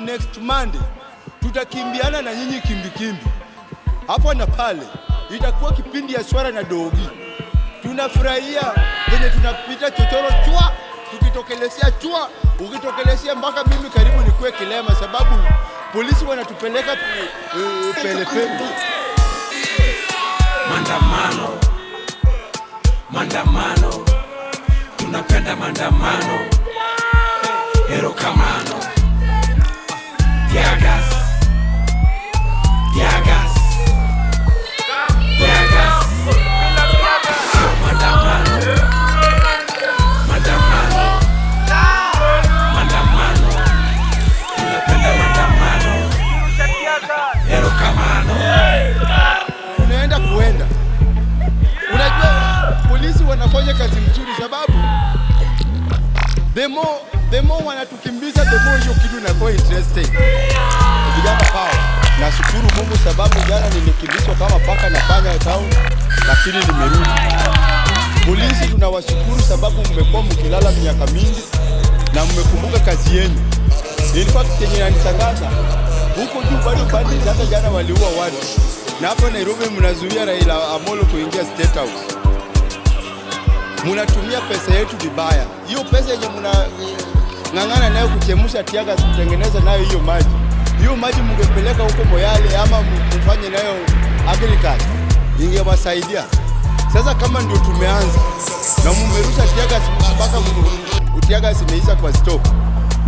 next Monday tutakimbiana na nyinyi kimbi hapo na pale. Itakuwa kipindi ya swara na dogi. Tunafurahia venye tunapita chochoro chua, tukitokelezea chua, ukitokelezea mpaka mimi karibu nikuwe kilema, sababu polisi wanatupeleka pele. Mandamano, tunapenda mandamano. Hero kamano, Diagas, mandamano, tunapenda mandamano. Hero kamano, tunaenda kuenda. Unajua polisi wanafanya kazi mzuri, sababu the more wanatukimbiza, the more hiyo kitu inakuwa interesting. Vijana power. Nashukuru Mungu sababu jana nilikimbizwa kama paka na panya town, lakini nimerudi. Polisi tunawashukuru sababu mmekuwa mkilala miaka mingi na mmekumbuka kazi yenu. In fact kenye inanishangaza huko juu bado bandi hata jana waliua watu. Na hapo Nairobi mnazuia Raila Amolo kuingia State House. Munatumia pesa yetu vibaya. Hiyo pesa yenye ng'ang'ana nayo kuchemusha tiaga kutengeneza nayo hiyo maji. Hiyo maji mungepeleka huko Moyale ama mfanye nayo agriculture, ingewasaidia. Sasa kama ndio tumeanza na mumerusha tiaga mpaka tiaga zimeisha kwa stock.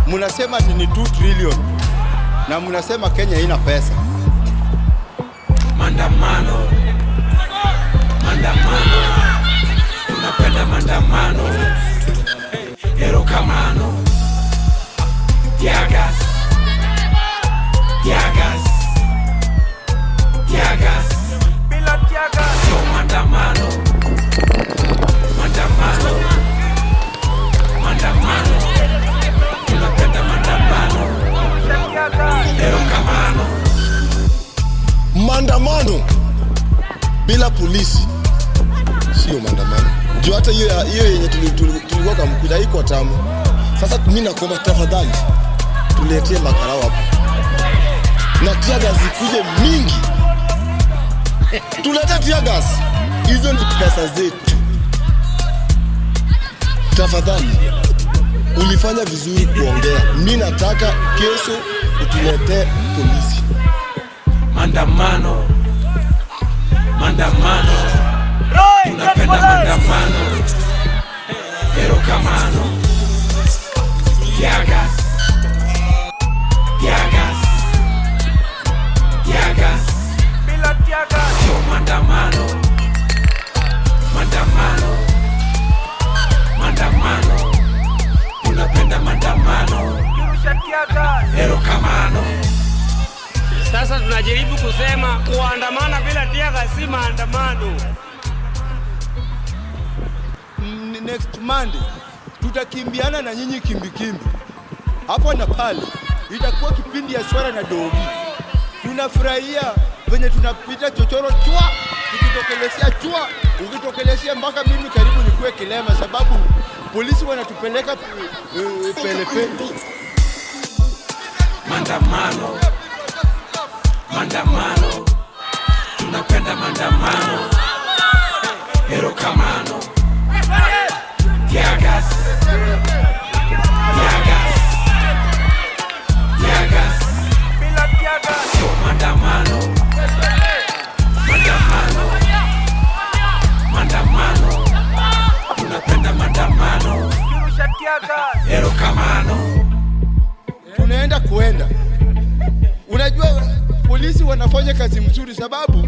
Munasema ni 2 trillion na munasema Kenya haina pesa. Mandamano, tunapenda mandamano. Hero kamano, Diagas, bila Diagas. So mandamano, tunapenda mandamano. Hero kamano, mandamano bila polisi sio mandamano. Juu hata hiyo yenye tulikuwa kamkuja haiko tamu. Sasa mimi nakuomba tafadhali tuletee makarao hapo. Na tiaga zikuje mingi. Tulete tiaga. Hizo ni pesa zetu. Tafadhali. Ulifanya vizuri kuongea. Mimi nataka kesho utuletee polisi. Mandamano, tunapenda mandamano. Hero kamano, Diagas, bila Diagas. So mandamano, tunapenda mandamano. Hero kamano. Sasa tunajaribu kusema kuandamana bila Diagas si maandamano. Next Monday tutakimbiana na nyinyi kimbi hapo na pale. Itakuwa kipindi ya swara na dogi. Tunafurahia venye tunapita chochoro chua, tukitokelezea chua, ukitokelezea mpaka mimi karibu nikuwe kilema, sababu polisi wanatupeleka pele. Mandamano, tunapenda mandamano. Hero kamano, Diagas, bila Diagas. So mandamano, tunapenda mandamano. Hero kamano, tunaenda kuenda. Unajua polisi wanafanya kazi mzuri, sababu